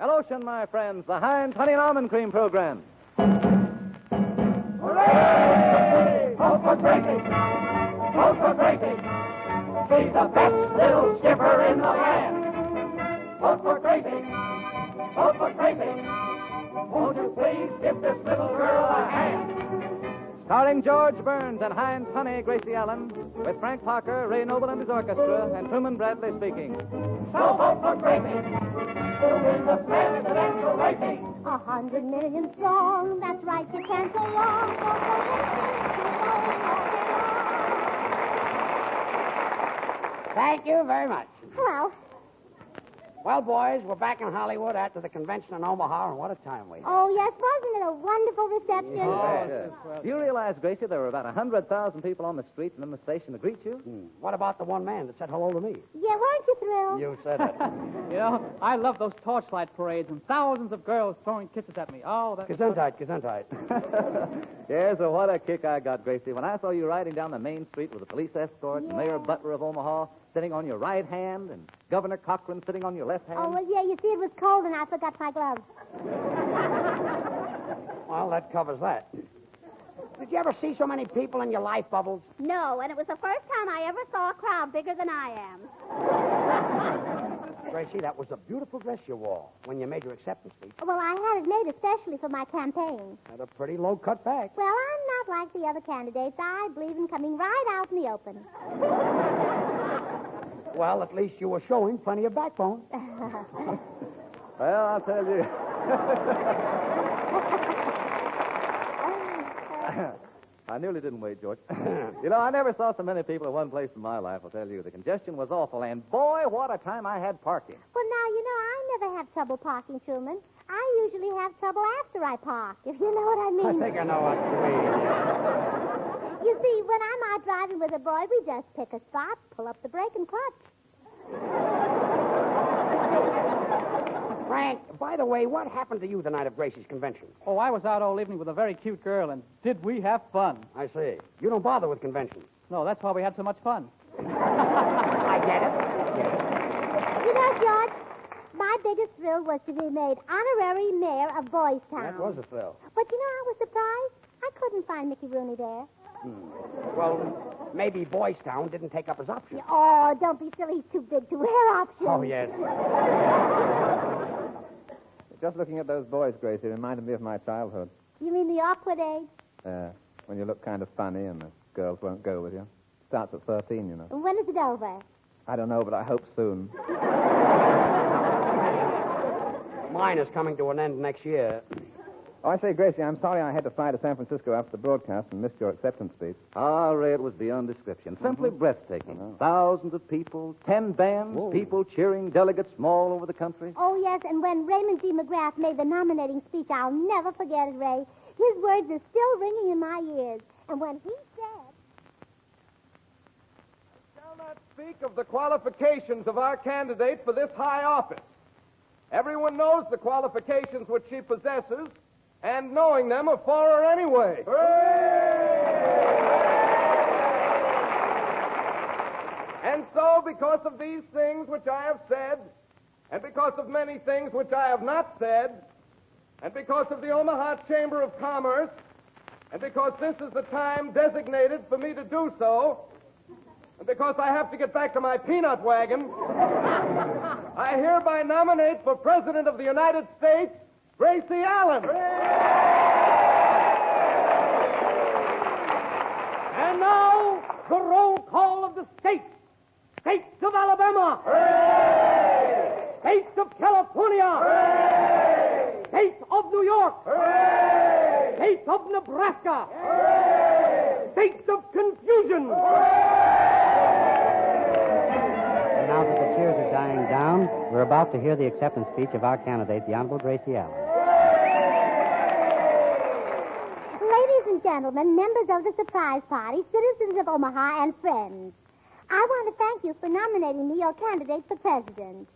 Hello, my friends, the Heinz Honey and Almond Cream program. Hooray! Vote for Gracie! Vote for Gracie! She's the best little skipper in the land. Vote for Gracie! Vote for Gracie! Won't you please give this little girl a hand? Starring George Burns and Heinz Honey, Gracie Allen, with Frank Parker, Ray Noble and his orchestra, and Truman Bradley speaking. So vote for Gracie to win the presidential racing. 100 million strong, that's right, you can't go wrong. Thank you very much. Hello. Well, boys, we're back in Hollywood after the convention in Omaha, and what a time we had. Oh, yes, wasn't it a wonderful reception? Do you realize, Gracie, there were about 100,000 people on the street and in the station to greet you? What about the one man that said hello to me? Yeah, weren't you thrilled? You said it. You know, I love those torchlight parades and thousands of girls throwing kisses at me. Oh, that's... Gesundheit. Yes, so what a kick I got, Gracie, when I saw you riding down the main street with a police escort, and Mayor Butler of Omaha sitting on your right hand, and Governor Cochran sitting on your left hand. Oh, well, yeah, you see, it was cold and I forgot my gloves. Well, that covers that. Did you ever see so many people in your life, Bubbles? No, and it was the first time I ever saw a crowd bigger than I am. Gracie, that was a beautiful dress you wore when you made your acceptance speech. Well, I had it made especially for my campaign. Had a pretty low cut back. Well, I'm not like the other candidates. I believe in coming right out in the open. Well, at least you were showing plenty of backbone. Well, I'll tell you. I nearly didn't wait, George. You know, I never saw so many people in one place in my life, I'll tell you. The congestion was awful, and boy, what a time I had parking. Well, now, you know, I never have trouble parking, Truman. I usually have trouble after I park, if you know what I mean. I think I know what you mean. You see, when I'm out driving with a boy, we just pick a spot, pull up the brake, and clutch. Frank, by the way, what happened to you the night of Gracie's convention? Oh, I was out all evening with a very cute girl, and did we have fun? I see. You don't bother with conventions. No, that's why we had so much fun. I get it. You know, George, my biggest thrill was to be made honorary mayor of Boys Town. That was a thrill. But you know, I was surprised. I couldn't find Mickey Rooney there. Well, maybe Boys Town didn't take up his option. Oh, don't be silly. He's too big to wear options. Oh, yes. Just looking at those boys, Gracie, reminded me of my childhood. You mean the awkward age? When you look kind of funny and the girls won't go with you. Starts at 13, you know. When is it over? I don't know, but I hope soon. Mine is coming to an end next year. Oh, I say, Gracie, I'm sorry I had to fly to San Francisco after the broadcast and missed your acceptance speech. Ah, Ray, it was beyond description. Simply breathtaking. Thousands of people, 10 bands, people cheering, delegates from all over the country. Oh, yes, and when Raymond D. McGrath made the nominating speech, I'll never forget it, Ray. His words are still ringing in my ears. And when he said... I shall not speak of the qualifications of our candidate for this high office. Everyone knows the qualifications which she possesses, and knowing them are for her anyway. And so, because of these things which I have said, and because of many things which I have not said, and because of the Omaha Chamber of Commerce, and because this is the time designated for me to do so, and because I have to get back to my peanut wagon, I hereby nominate for President of the United States, Gracie Allen. And now, the roll call of the states. States of Alabama. Hooray! States of California. Hooray! States of New York. Hooray! States of Nebraska. Hooray! States of confusion. And now that the cheers are dying down, we're about to hear the acceptance speech of our candidate, the Honorable Gracie Allen. Ladies and gentlemen, members of the surprise party, citizens of Omaha, and friends, I want to thank you for nominating me your candidate for president.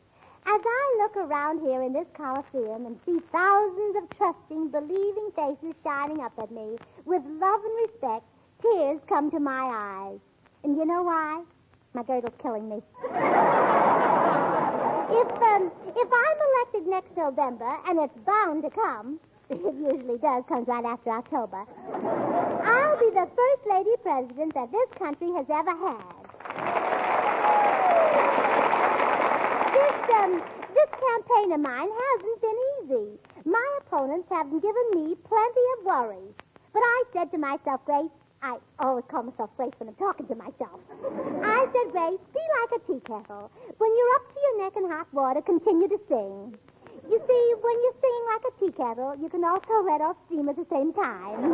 As I look around here in this Coliseum and see thousands of trusting, believing faces shining up at me, with love and respect, tears come to my eyes. And you know why? My girdle's killing me. If I'm elected next November, and it's bound to come, it usually does, comes right after October, I'll be the first lady president that this country has ever had. This campaign of mine hasn't been easy. My opponents haven't given me plenty of worry. But I said to myself, Grace, I always call myself Grace when I'm talking to myself. I said, Grace, be like a tea kettle. When you're up to your neck in hot water, continue to sing. You see, when you sing like a tea kettle, you can also let off steam at the same time.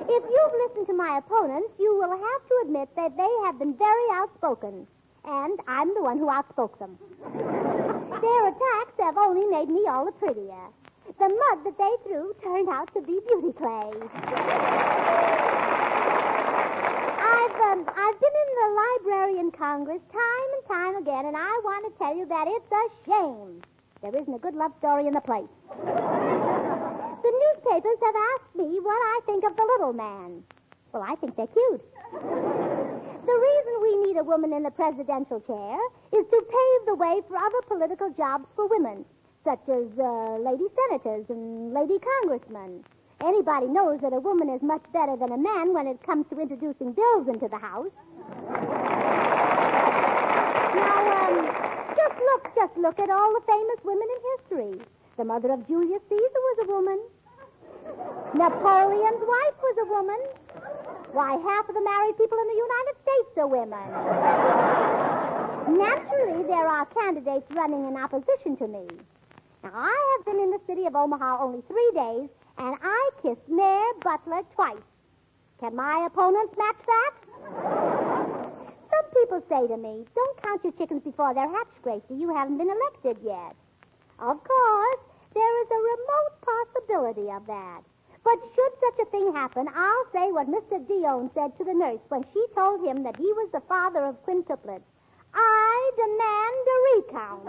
If you've listened to my opponents, you will have to admit that they have been very outspoken. And I'm the one who outspoke them. Their attacks have only made me all the prettier. The mud that they threw turned out to be beauty clay. I've been in the Library in Congress time and time again, and I want to tell you that it's a shame there isn't a good love story in the place. The newspapers have asked me what I think of the little man. Well, I think they're cute. The reason we need a woman in the presidential chair is to pave the way for other political jobs for women, such as lady senators and lady congressmen. Anybody knows that a woman is much better than a man when it comes to introducing bills into the House. Now, just look at all the famous women in history. The mother of Julius Caesar was a woman. Napoleon's wife was a woman. Why, half of the married people in the United States are women. Naturally, there are candidates running in opposition to me. Now, I have been in the city of Omaha only 3 days, and I kissed Mayor Butler twice. Can my opponents match that? Some people say to me, don't count your chickens before they're hatched, Gracie. You haven't been elected yet. Of course, there is a remote possibility of that. But should such a thing happen, I'll say what Mr. Dion said to the nurse when she told him that he was the father of quintuplets. I demand a recount.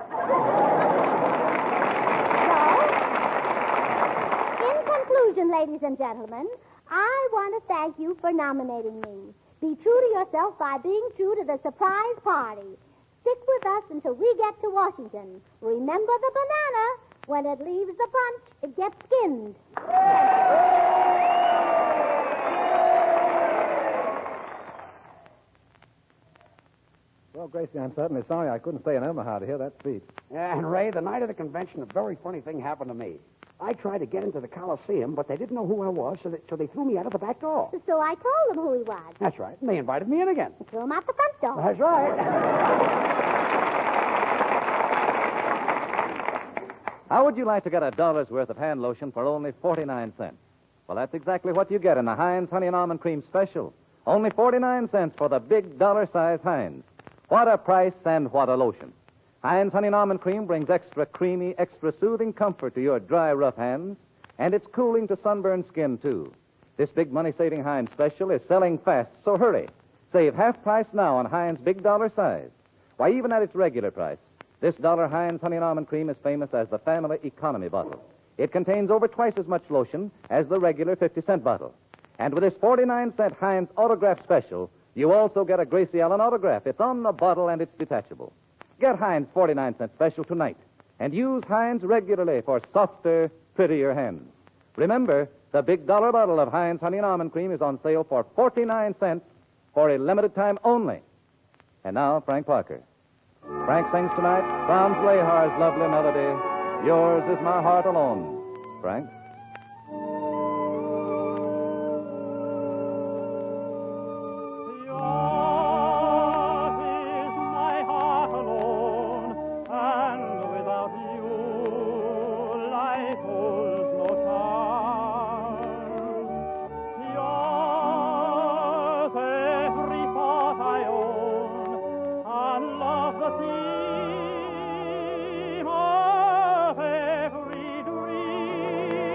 So, in conclusion, ladies and gentlemen, I want to thank you for nominating me. Be true to yourself by being true to the surprise party. Stick with us until we get to Washington. Remember the banana. When it leaves the bunch, it gets skinned. Well, Gracie, I'm certainly sorry I couldn't stay in Omaha to hear that speech. Yeah, and Ray, the night of the convention, a very funny thing happened to me. I tried to get into the Coliseum, but they didn't know who I was, so they threw me out of the back door. So I told them who he was. That's right. And they invited me in again. Threw him out the front door. That's right. How would you like to get $1's worth of hand lotion for only 49 cents? Well, that's exactly what you get in the Heinz Honey and Almond Cream Special. Only 49 cents for the big dollar-size Heinz. What a price and what a lotion. Heinz Honey and Almond Cream brings extra creamy, extra soothing comfort to your dry, rough hands, and it's cooling to sunburned skin, too. This big money-saving Heinz Special is selling fast, so hurry. Save half price now on Heinz Big Dollar Size. Why, even at its regular price, this dollar Heinz Honey and Almond Cream is famous as the family economy bottle. It contains over twice as much lotion as the regular 50-cent bottle. And with this 49-cent Heinz Autograph Special, you also get a Gracie Allen autograph. It's on the bottle and it's detachable. Get Heinz 49-cent Special tonight and use Heinz regularly for softer, prettier hands. Remember, the big dollar bottle of Heinz Honey and Almond Cream is on sale for 49 cents for a limited time only. And now, Frank Parker. Frank sings tonight Franz Lehar's lovely melody, Yours Is My Heart Alone. Frank? Every dream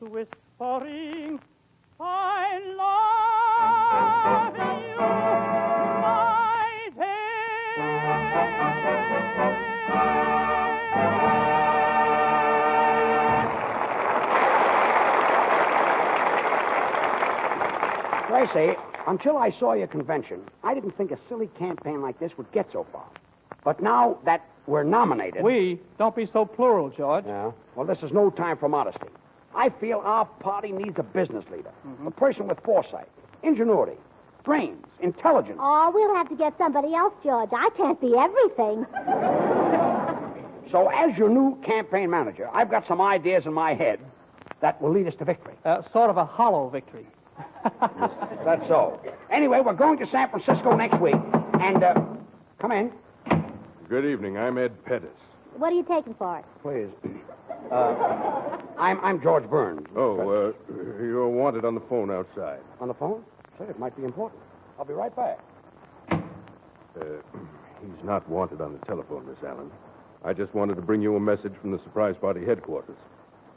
whispering, I love you, my Gracie, until I saw your convention, I didn't think a silly campaign like this would get so far. But now that we're nominated... Don't be so plural, George. Yeah? Well, this is no time for modesty. I feel our party needs a business leader. A person with foresight, ingenuity, brains, intelligence. Oh, we'll have to get somebody else, George. I can't be everything. So as your new campaign manager, I've got some ideas in my head that will lead us to victory. Sort of a hollow victory. That's so. Anyway, we're going to San Francisco next week, and, come in. Good evening. I'm Ed Pettis. What are you taking for it? Please. I'm George Burns. Oh, you're wanted on the phone outside. On the phone? Say, it might be important. I'll be right back. He's not wanted on the telephone, Miss Allen. I just wanted to bring you a message from the surprise party headquarters.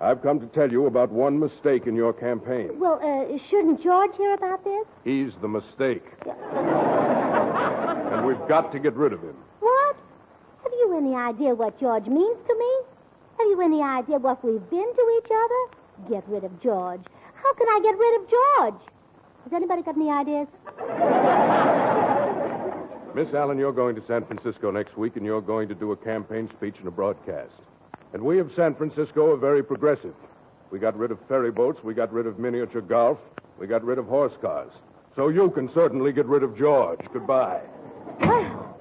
I've come to tell you about one mistake in your campaign. Well, shouldn't George hear about this? He's the mistake. And we've got to get rid of him. What? Have you any idea what George means to me? Have you any idea what we've been to each other? Get rid of George. How can I get rid of George? Has anybody got any ideas? Miss Allen, you're going to San Francisco next week, and you're going to do a campaign speech and a broadcast. And we of San Francisco are very progressive. We got rid of ferry boats. We got rid of miniature golf. We got rid of horse cars. So you can certainly get rid of George. Goodbye. Well,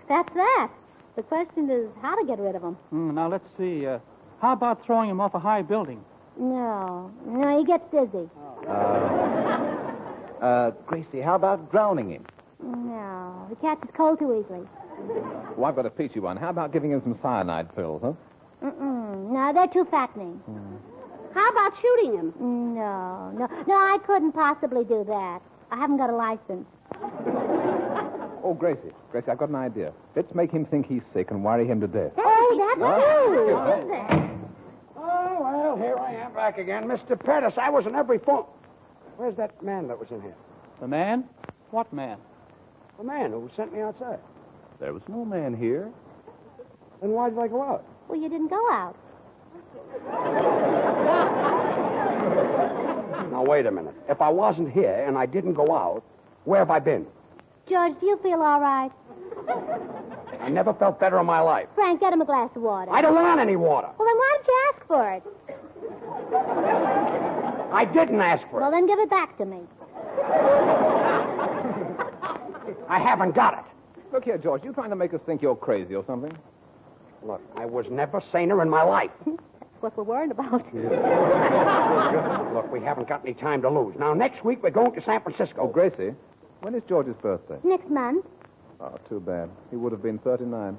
that's that. The question is how to get rid of him. Now, let's see. How about throwing him off a high building? No, he gets dizzy. Gracie, how about drowning him? No, he catches cold too easily. Well, I've got a peachy one. How about giving him some cyanide pills, huh? No, they're too fattening. How about shooting him? No, I couldn't possibly do that. I haven't got a license. Oh, Gracie, I've got an idea. Let's make him think he's sick and worry him to death. Oh, that's true. Oh, well, here I am back again. Mr. Pettis, I was in every phone. Where's that man that was in here? The man? What man? The man who sent me outside. There was no man here. Then why did I go out? Well, you didn't go out. Now, wait a minute. If I wasn't here and I didn't go out, where have I been? George, do you feel all right? I never felt better in my life. Frank, get him a glass of water. I don't want any water. Well, then why don't you ask for it? I didn't ask for it. Well, then give it back to me. I haven't got it. Look here, George, you trying to make us think you're crazy or something? Look, I was never saner in my life. That's what we're worried about. Look, we haven't got any time to lose. Now, next week, we're going to San Francisco. Oh, Gracie, when is George's birthday? Next month. Oh, too bad. He would have been 39.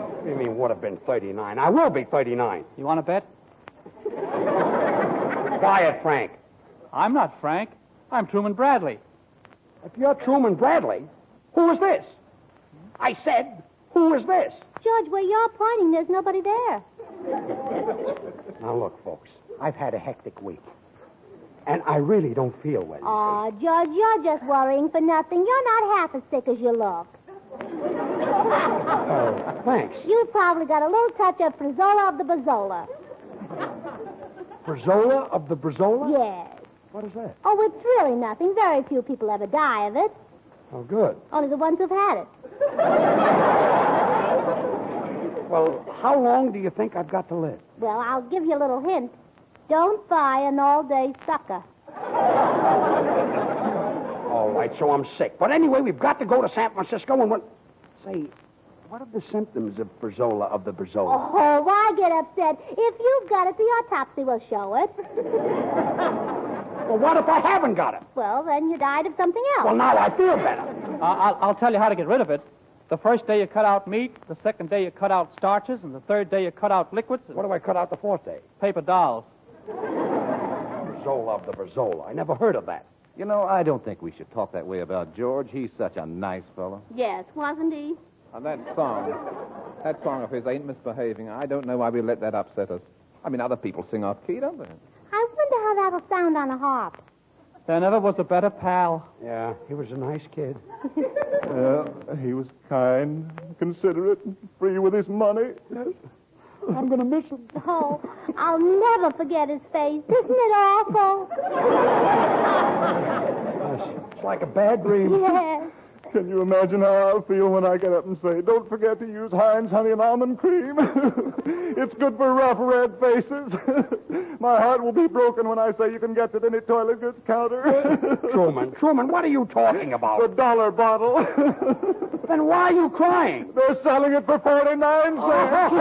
What do you mean, would have been 39? I will be 39. You want to bet? Quiet, Frank. I'm not Frank. I'm Truman Bradley. If you're Truman Bradley, who is this? I said, who is this? George, where you're pointing, there's nobody there. Now, look, folks, I've had a hectic week. And I really don't feel well. Oh, George, you're just worrying for nothing. You're not half as sick as you look. Oh, thanks. You've probably got a little touch of Frizola of the Brazola. Brazola of the Brazola? Yes. What is that? Oh, it's really nothing. Very few people ever die of it. Oh, good. Only the ones who've had it. Well, how long do you think I've got to live? Well, I'll give you a little hint. Don't buy an all-day sucker. All right, so I'm sick. But anyway, we've got to go to San Francisco and Say, what are the symptoms of Brazola of the Brazola? Oh, why get upset? If you've got it, the autopsy will show it. Well, what if I haven't got it? Well, then you died of something else. Well, now I feel better. I'll tell you how to get rid of it. The first day you cut out meat, the second day you cut out starches, and the third day you cut out liquids. What do I cut out the fourth day? Paper dolls. Brazola of the Brazola. I never heard of that. You know, I don't think we should talk that way about George. He's such a nice fellow. Yes, wasn't he? And that song of his, Ain't Misbehaving, I don't know why we let that upset us. I mean, other people sing off key, don't they? I wonder how that'll sound on a harp. There never was a better pal. Yeah, he was a nice kid. He was kind, considerate, and free with his money. I'm going to miss him. Oh, I'll never forget his face. Isn't it awful? It's like a bad dream. Yes. Can you imagine how I'll feel when I get up and say, don't forget to use Heinz Honey and Almond Cream? It's good for rough, red faces. My heart will be broken when I say you can get it at any toilet goods counter. Truman, what are you talking about? The dollar bottle. Then why are you crying? They're selling it for 49 cents.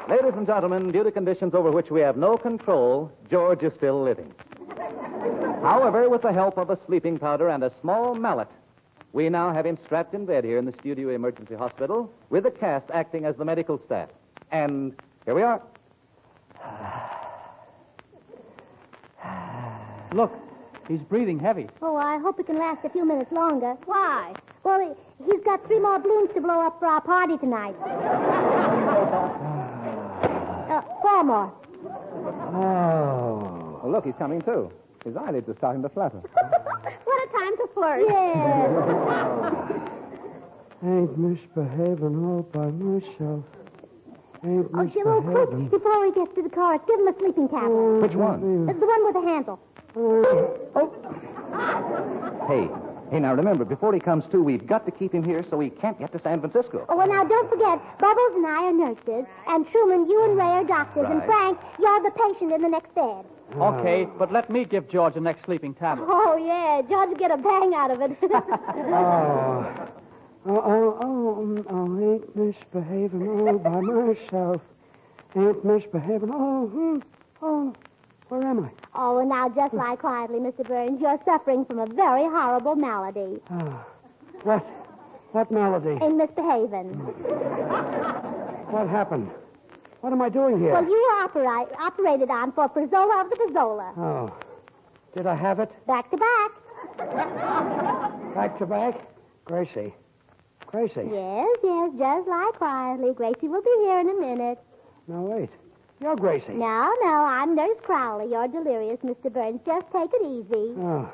Ladies and gentlemen, due to conditions over which we have no control, George is still living. However, with the help of a sleeping powder and a small mallet, we now have him strapped in bed here in the Studio Emergency Hospital with the cast acting as the medical staff. And here we are. Look, he's breathing heavy. Oh, I hope it can last a few minutes longer. Why? Well, he's got 3 more balloons to blow up for our party tonight. 4 more. Oh. Well, look, he's coming too. His eyelids are starting to flutter. What a time to flirt. Yes. Ain't misbehaving all by myself. Ain't Oh, Jim, oh, quick, before he gets to the chorus, give him a sleeping tablet. Which one? The one with the handle. Hey, Hey, now remember, before he comes to, we've got to keep him here so he can't get to San Francisco. Oh, well, now, don't forget, Bubbles and I are nurses, and Truman, you and Ray are doctors, and Right. Frank, you're the patient in the next bed. Okay, but let me give George the next sleeping tablet. Oh, yeah, George will get a bang out of it. Ain't misbehaving all by myself. Ain't misbehaving. Where am I? Oh, and now just lie quietly, Mr. Burns. You're suffering from a very horrible malady. What melody? In misbehaving. What happened? What am I doing here? Well, you were operated on for Prizola of the Prizola. Oh. Did I have it? Back to back. Back to back? Gracie. Yes, just lie quietly. Gracie will be here in a minute. No, wait. You're Gracie. No, I'm Nurse Crowley. You're delirious, Mr. Burns. Just take it easy. Oh.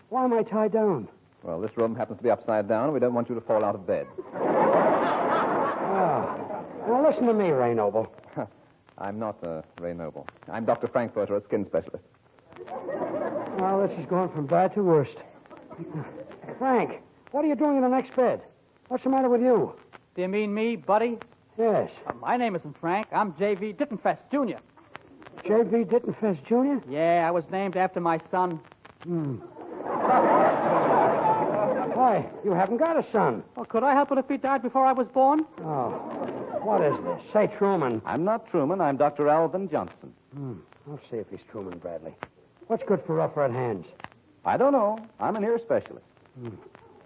Why am I tied down? Well, this room happens to be upside down, and we don't want you to fall out of bed. Oh. Now, listen to me, Ray Noble. I'm not Ray Noble. I'm Dr. Frankfurter, a skin specialist. Well, this is going from bad to worst. Frank, what are you doing in the next bed? What's the matter with you? Do you mean me, Buddy? Yes. My name isn't Frank. I'm J.V. Dittenfest, Jr. J.V. Dittenfest, Jr.? Yeah, I was named after my son. Why, you haven't got a son. Well, could I help it if he died before I was born? Oh. What is this? Say Truman. I'm not Truman. I'm Dr. Alvin Johnson. I'll see if he's Truman Bradley. What's good for rough red hands? I don't know. I'm an ear specialist.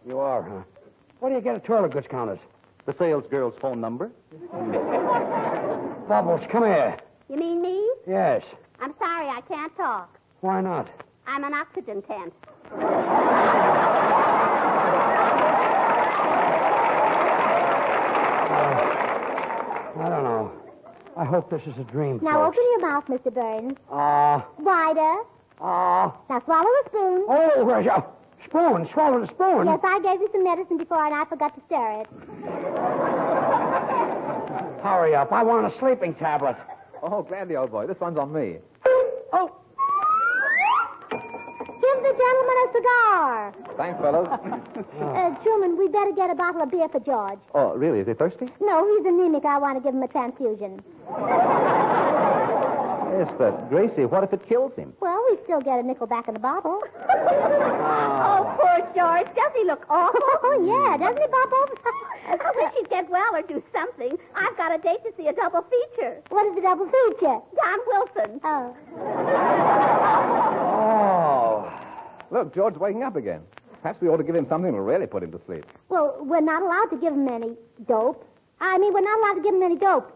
You are, huh? What do you get at toilet goods counters? The salesgirl's phone number? Bubbles, come here. You mean me? Yes. I'm sorry, I can't talk. Why not? I'm an oxygen tent. I don't know. I hope this is a dream. Now folks. open your mouth, Mr. Burns. Ah. Wider. Now swallow a spoon. Oh, where's your spoon? Swallow the spoon. Yes, I gave you some medicine before and I forgot to stir it. Hurry up. I want a sleeping tablet. Oh, gladly, old boy. This one's on me. Oh. Give the gentleman a cigar. Thanks, fellows. Truman, we better get a bottle of beer for George. Oh, really? Is he thirsty? No, he's anemic. I want to give him a transfusion. Yes, but Gracie, what if it kills him? Well, we still get a nickel back in the bottle. Oh, poor George. Does he look awful? Oh, yeah. Doesn't he, Bubbles? I wish he'd get well or do something. I've got a date to see a double feature. What is the double feature? Don Wilson. Oh. Oh. Look, George's waking up again. Perhaps we ought to give him something to really put him to sleep. Well, we're not allowed to give him any dope. I mean, we're not allowed to give him any dope.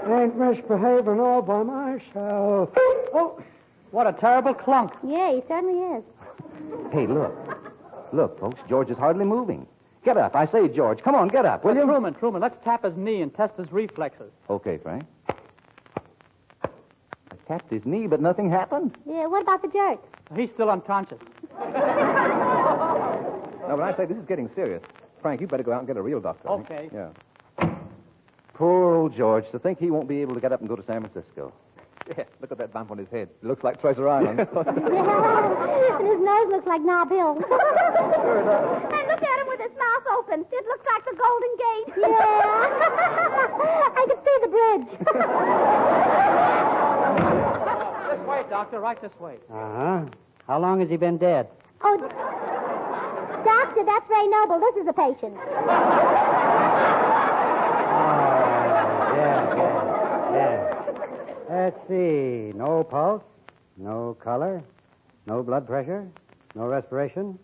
Ain't misbehaving all by myself. Oh, what a terrible clunk. Yeah, he certainly is. Hey, look. Look, folks, George is hardly moving. Get up. I say, George, come on, get up, will you? Truman, let's tap his knee and test his reflexes. Okay, Frank. I tapped his knee, but nothing happened. Yeah, what about the jerk? He's still unconscious. No, but I say this is getting serious. Frank, you better go out and get a real doctor. Okay. Yeah. Poor old George, to think he won't be able to get up and go to San Francisco. Yeah, look at that bump on his head. It looks like Treasure Island. Yeah, and his nose looks like Knob Hill. And look at him with his mouth open. It looks like the Golden Gate. Yeah. I can see the bridge. This way, Doctor, right this way. Uh-huh. How long has he been dead? Oh, Doctor, that's Ray Noble. This is a patient. Yeah. Let's see. No pulse, no color, no blood pressure, no respiration,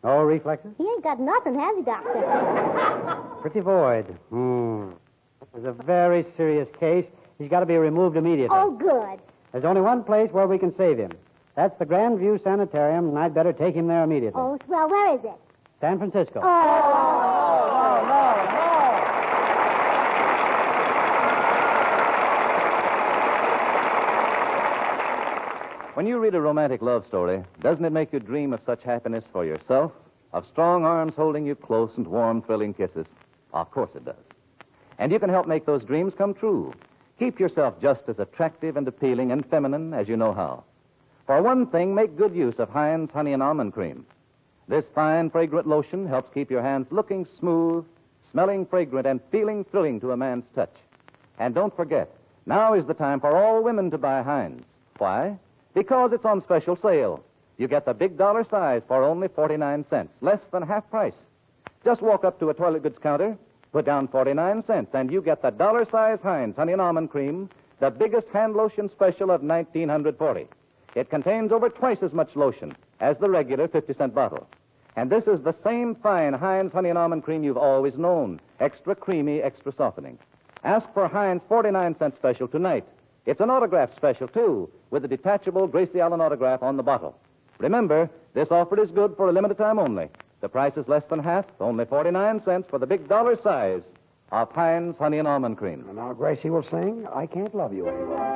no reflexes. He ain't got nothing, has he, Doctor? Pretty void. This is a very serious case. He's got to be removed immediately. Oh, good. There's only one place where we can save him. That's the Grandview Sanitarium, and I'd better take him there immediately. Oh, well, where is it? San Francisco. When you read a romantic love story, doesn't it make you dream of such happiness for yourself? Of strong arms holding you close and warm, thrilling kisses? Of course it does. And you can help make those dreams come true. Keep yourself just as attractive and appealing and feminine as you know how. For one thing, make good use of Heinz Honey and Almond Cream. This fine, fragrant lotion helps keep your hands looking smooth, smelling fragrant, and feeling thrilling to a man's touch. And don't forget, now is the time for all women to buy Heinz. Why? Because it's on special sale. You get the big dollar size for only 49 cents, less than half price. Just walk up to a toilet goods counter, put down 49 cents, and you get the dollar size Heinz Honey and Almond Cream, the biggest hand lotion special of 1940. It contains over twice as much lotion as the regular 50-cent bottle. And this is the same fine Heinz Honey and Almond Cream you've always known. Extra creamy, extra softening. Ask for Heinz 49-cent special tonight. It's an autograph special, too, with a detachable Gracie Allen autograph on the bottle. Remember, this offer is good for a limited time only. The price is less than half, only 49 cents for the big dollar size of Heinz Honey and Almond Cream. And now Gracie will sing, I Can't Love You Anymore.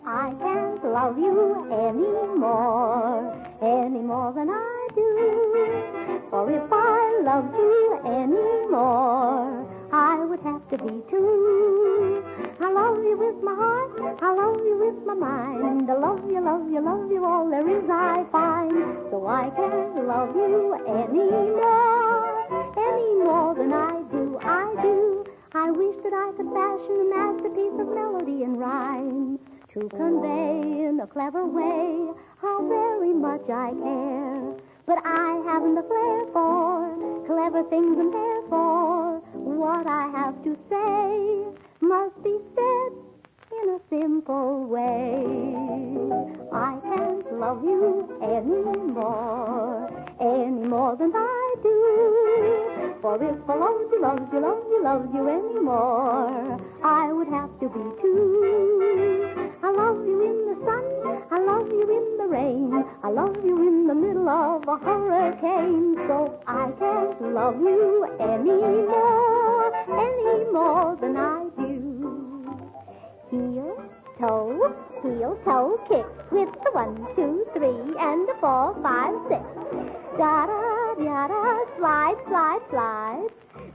I can't love you any more than I do. For if I loved you any more, I would have to be two. I love you with my heart, I love you with my mind. I love you, love you, love you, all there is I find. So I can't love you any more than I do. I wish that I could fashion a masterpiece of melody and rhyme to convey in a clever way how very much I care. But I haven't the flair for clever things, and therefore what I have to say must be said in a simple way. I can't love you any more than I do. For if I loved you anymore, I would have to be two. I love you in the sun, I love you in the rain, I love you in the middle of a hurricane. So I can't love you any more than I do. Heel, toe, kick with the 1, 2, 3, and the 4, 5, 6. Da-da, slide, slide, slide.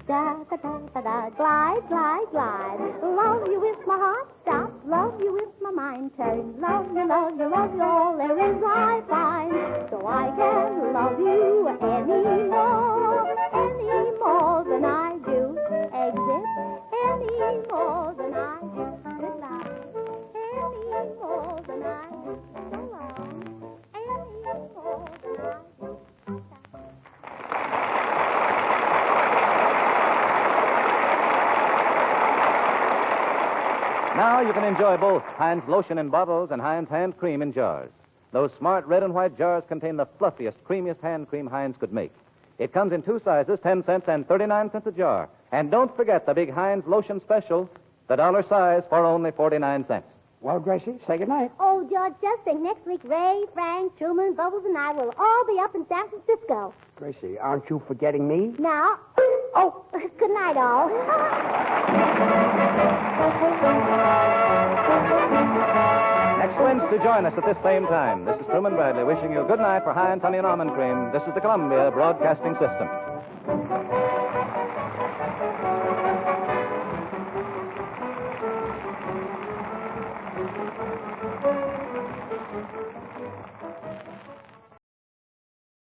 Da-da-da-da-da, glide, glide, glide. Love you with my heart, stop. Love you with my mind, turn. Love you, love you, love you, all there is I find. So I can't love you any more than I do. Exit, any more than I do. Good night. Any more than I do. So long. Any more than I do. Now you can enjoy both Heinz lotion in bottles and Heinz hand cream in jars. Those smart red and white jars contain the fluffiest, creamiest hand cream Heinz could make. It comes in two sizes, 10 cents and 39 cents a jar. And don't forget the big Heinz lotion special, the dollar size for only 49 cents. Well, Gracie, say goodnight. Oh, George, just think next week Ray, Frank, Truman, Bubbles, and I will all be up in San Francisco. Gracie, aren't you forgetting me? Now, oh, good night, all. Next Wednesday, join us at this same time. This is Truman Bradley wishing you good night for Heinz Honey and Almond Cream. This is the Columbia Broadcasting System.